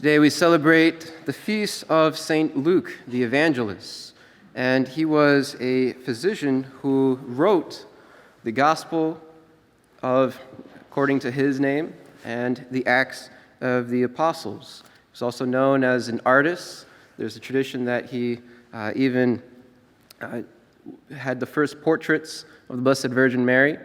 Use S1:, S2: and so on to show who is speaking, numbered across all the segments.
S1: Today we celebrate the feast of St. Luke, the Evangelist, and he was a physician who wrote the Gospel according to his name, and the Acts of the Apostles. He's also known as an artist. There's a tradition that he even had the first portraits of the Blessed Virgin Mary.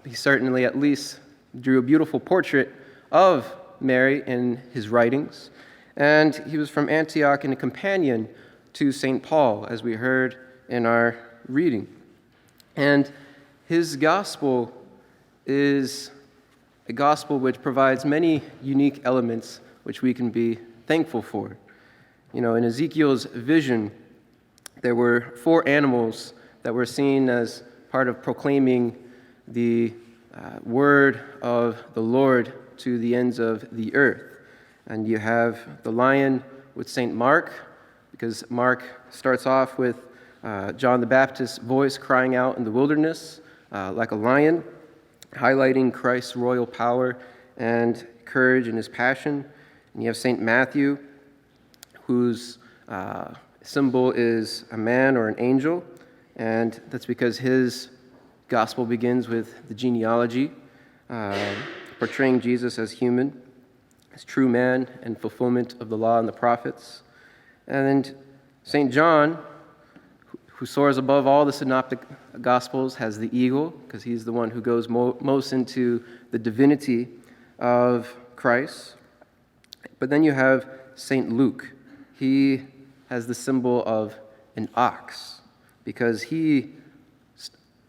S1: He certainly at least drew a beautiful portrait of Mary in his writings. And he was from Antioch and a companion to St. Paul, as we heard in our reading. And his gospel is a gospel which provides many unique elements which we can be thankful for. You know, in Ezekiel's vision, there were 4 animals that were seen as part of proclaiming the word of the Lord to the ends of the earth. And you have the lion with St. Mark, because Mark starts off with John the Baptist's voice crying out in the wilderness like a lion, highlighting Christ's royal power and courage in his passion. And you have St. Matthew, whose symbol is a man or an angel, and that's because his gospel begins with the genealogy, portraying Jesus as human, as true man and fulfillment of the law and the prophets. And St. John, who soars above all the synoptic gospels, has the eagle, because he's the one who goes most into the divinity of Christ. But then you have St. Luke. He has the symbol of an ox, because he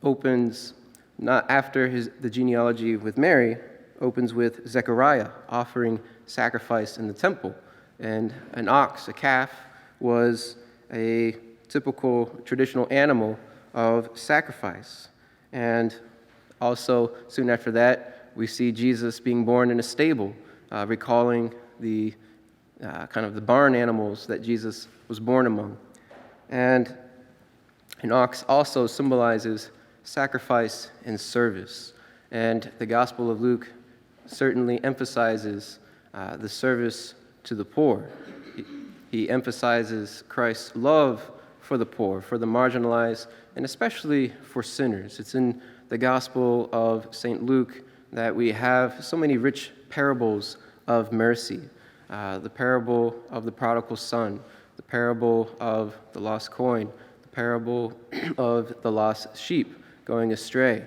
S1: opens, not after the genealogy with Mary, opens with Zechariah offering sacrifice in the temple. And an ox, a calf, was a typical traditional animal of sacrifice. And also, soon after that, we see Jesus being born in a stable, recalling the kind of the barn animals that Jesus was born among. And an ox also symbolizes sacrifice and service. And the Gospel of Luke certainly emphasizes the service to the poor. He emphasizes Christ's love for the poor, for the marginalized, and especially for sinners. It's in the Gospel of St. Luke that we have so many rich parables of mercy. The parable of the prodigal son, the parable of the lost coin, the parable of the lost sheep going astray.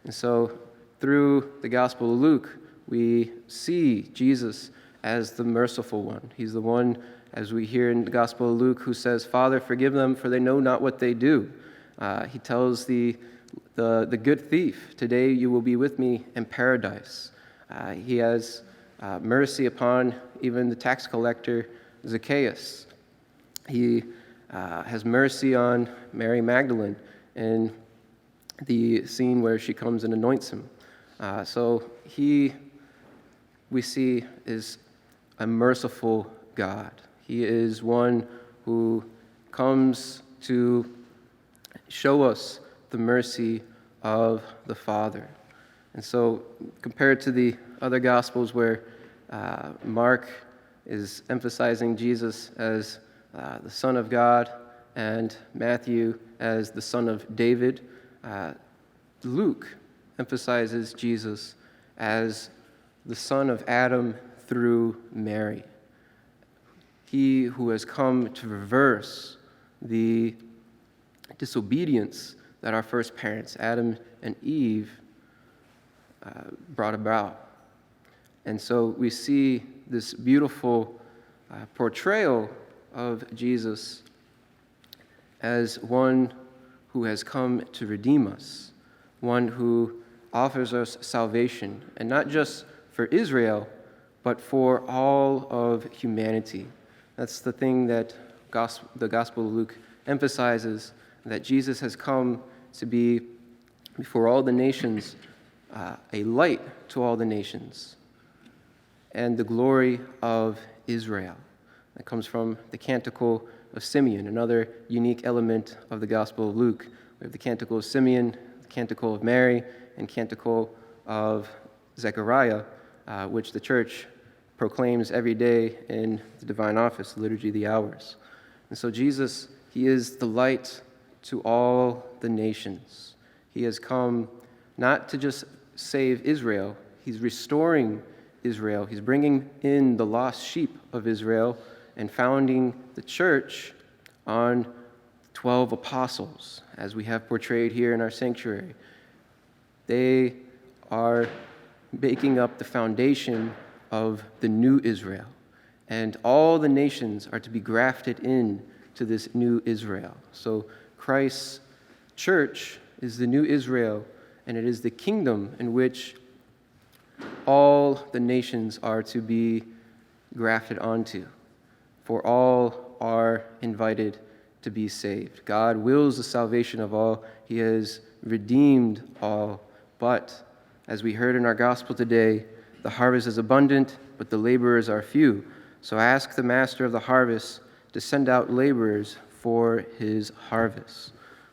S1: And so through the Gospel of Luke, we see Jesus as the merciful one. He's the one, as we hear in the Gospel of Luke, who says, "Father, forgive them, for they know not what they do." He tells the good thief, "Today you will be with me in paradise." He has mercy upon even the tax collector Zacchaeus. He has mercy on Mary Magdalene in the scene where she comes and anoints him. So we see, is a merciful God. He is one who comes to show us the mercy of the Father. And so compared to the other Gospels where Mark is emphasizing Jesus as the Son of God and Matthew as the Son of David, Luke emphasizes Jesus as the son of Adam through Mary. He who has come to reverse the disobedience that our first parents, Adam and Eve, brought about. And so we see this beautiful portrayal of Jesus as one who has come to redeem us, one who offers us salvation, and not just for Israel, but for all of humanity. That's the thing that the Gospel of Luke emphasizes, that Jesus has come to be, before all the nations, a light to all the nations, and the glory of Israel. That comes from the Canticle of Simeon, another unique element of the Gospel of Luke. We have the Canticle of Simeon, the Canticle of Mary, and Canticle of Zechariah, which the church proclaims every day in the divine office, the liturgy of the hours. And so Jesus, he is the light to all the nations. He has come not to just save Israel, he's restoring Israel. He's bringing in the lost sheep of Israel and founding the church on 12 apostles, as we have portrayed here in our sanctuary. They are making up the foundation of the new Israel, and all the nations are to be grafted in to this new Israel. So Christ's church is the new Israel, and it is the kingdom in which all the nations are to be grafted onto, for all are invited to be saved. God wills the salvation of all. He has redeemed all. But, as we heard in our gospel today, the harvest is abundant, but the laborers are few. So ask the master of the harvest to send out laborers for his harvest.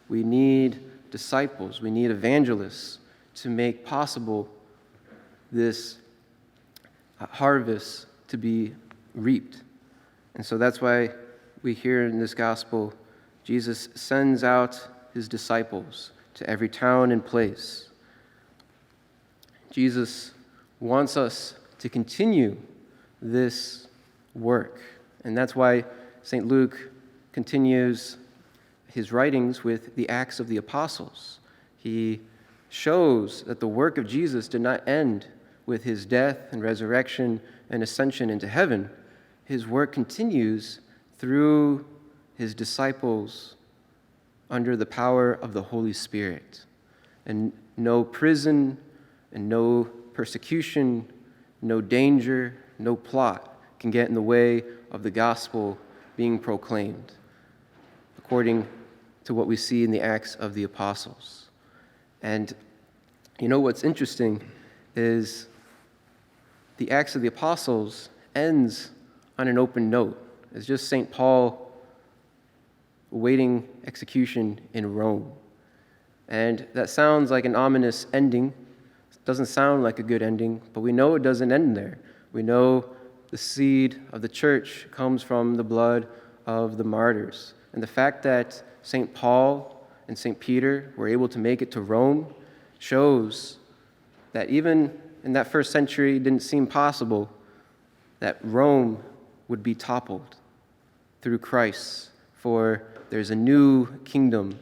S1: We need disciples. We need evangelists to make possible this harvest to be reaped. And so that's why we hear in this gospel, Jesus sends out his disciples to every town and place. Jesus wants us to continue this work. And that's why St. Luke continues his writings with the Acts of the Apostles. He shows that the work of Jesus did not end with his death and resurrection and ascension into heaven. His work continues through his disciples under the power of the Holy Spirit. And no prison and no persecution, no danger, no plot can get in the way of the gospel being proclaimed, according to what we see in the Acts of the Apostles. And you know what's interesting is the Acts of the Apostles ends on an open note. It's just St. Paul awaiting execution in Rome. And that sounds like an ominous ending. It doesn't sound like a good ending, but we know it doesn't end there. We know the seed of the church comes from the blood of the martyrs. And the fact that St. Paul and St. Peter were able to make it to Rome shows that even in that first century, it didn't seem possible that Rome would be toppled through Christ, for there's a new kingdom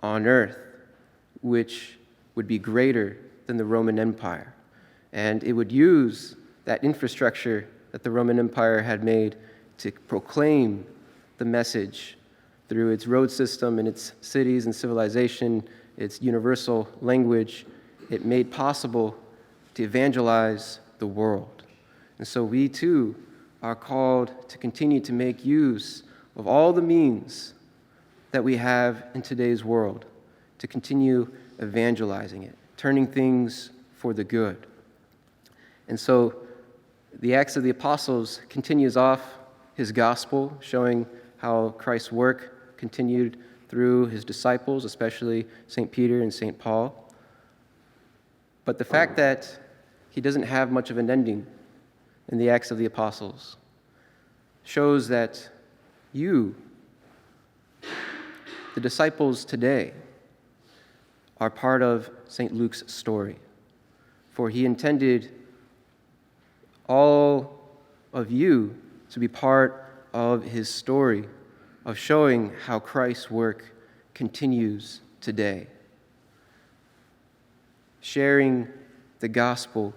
S1: on earth which would be greater than the Roman Empire. And it would use that infrastructure that the Roman Empire had made to proclaim the message through its road system and its cities and civilization, its universal language. It made possible to evangelize the world. And so we too are called to continue to make use of all the means that we have in today's world, to continue evangelizing it, turning things for the good. And so the Acts of the Apostles continues off his gospel, showing how Christ's work continued through his disciples, especially St. Peter and St. Paul. But the fact that he doesn't have much of an ending in the Acts of the Apostles shows that you, the disciples today, are part of St. Luke's story. For he intended all of you to be part of his story of showing how Christ's work continues today. Sharing the gospel,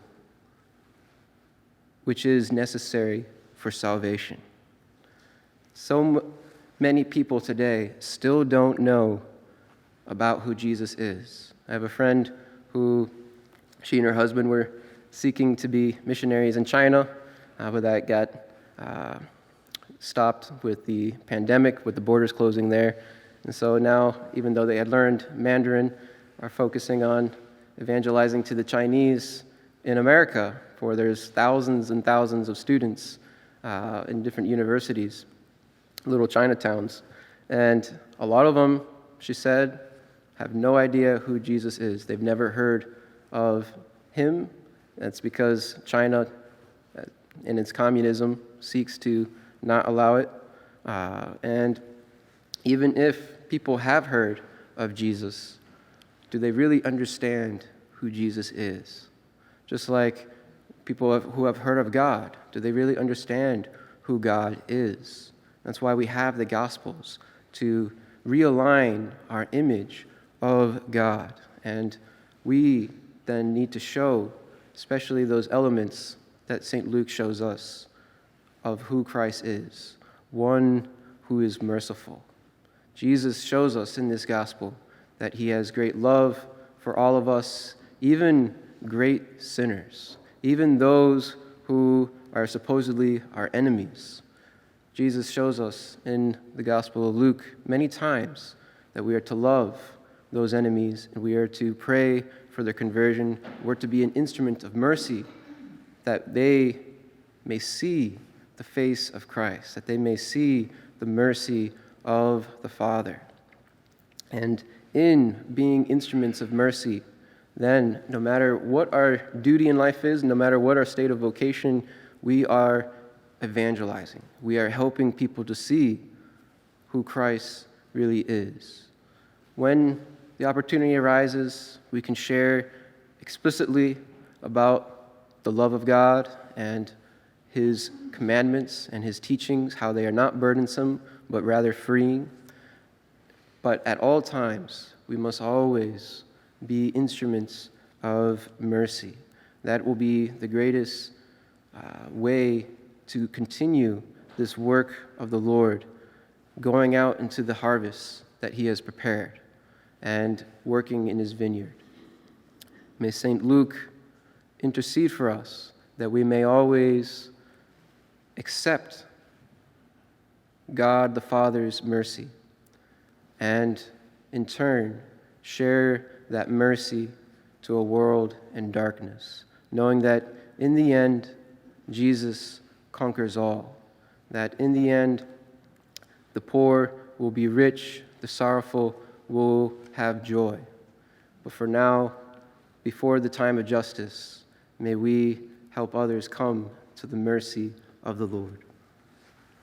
S1: which is necessary for salvation. So many people today still don't know about who Jesus is. I have a friend who, she and her husband were seeking to be missionaries in China, but that got stopped with the pandemic, with the borders closing there. And so now, even though they had learned Mandarin, are focusing on evangelizing to the Chinese in America, for there's thousands and thousands of students in different universities, little Chinatowns. And a lot of them, she said, have no idea who Jesus is. They've never heard of him. That's because China and its communism seeks to not allow it. And even if people have heard of Jesus, do they really understand who Jesus is? Just like people who have heard of God, do they really understand who God is? That's why we have the Gospels, to realign our image of God. And we then need to show, especially those elements that St. Luke shows us of who Christ is, one who is merciful. Jesus shows us in this gospel that he has great love for all of us, even great sinners, even those who are supposedly our enemies. Jesus shows us in the Gospel of Luke many times that we are to love those enemies and we are to pray for their conversion. We're to be an instrument of mercy, that they may see the face of Christ, that they may see the mercy of the Father. And in being instruments of mercy, then no matter what our duty in life is, no matter what our state of vocation, we are evangelizing. We are helping people to see who Christ really is. When the opportunity arises, we can share explicitly about the love of God and his commandments and his teachings, how they are not burdensome, but rather freeing. But at all times, we must always be instruments of mercy. That will be the greatest way to continue this work of the Lord, going out into the harvest that he has prepared and working in his vineyard. May St. Luke intercede for us that we may always accept God the Father's mercy and in turn share that mercy to a world in darkness, knowing that in the end Jesus conquers all, that in the end the poor will be rich, the sorrowful will have joy. But for now, before the time of justice, may we help others come to the mercy of the Lord.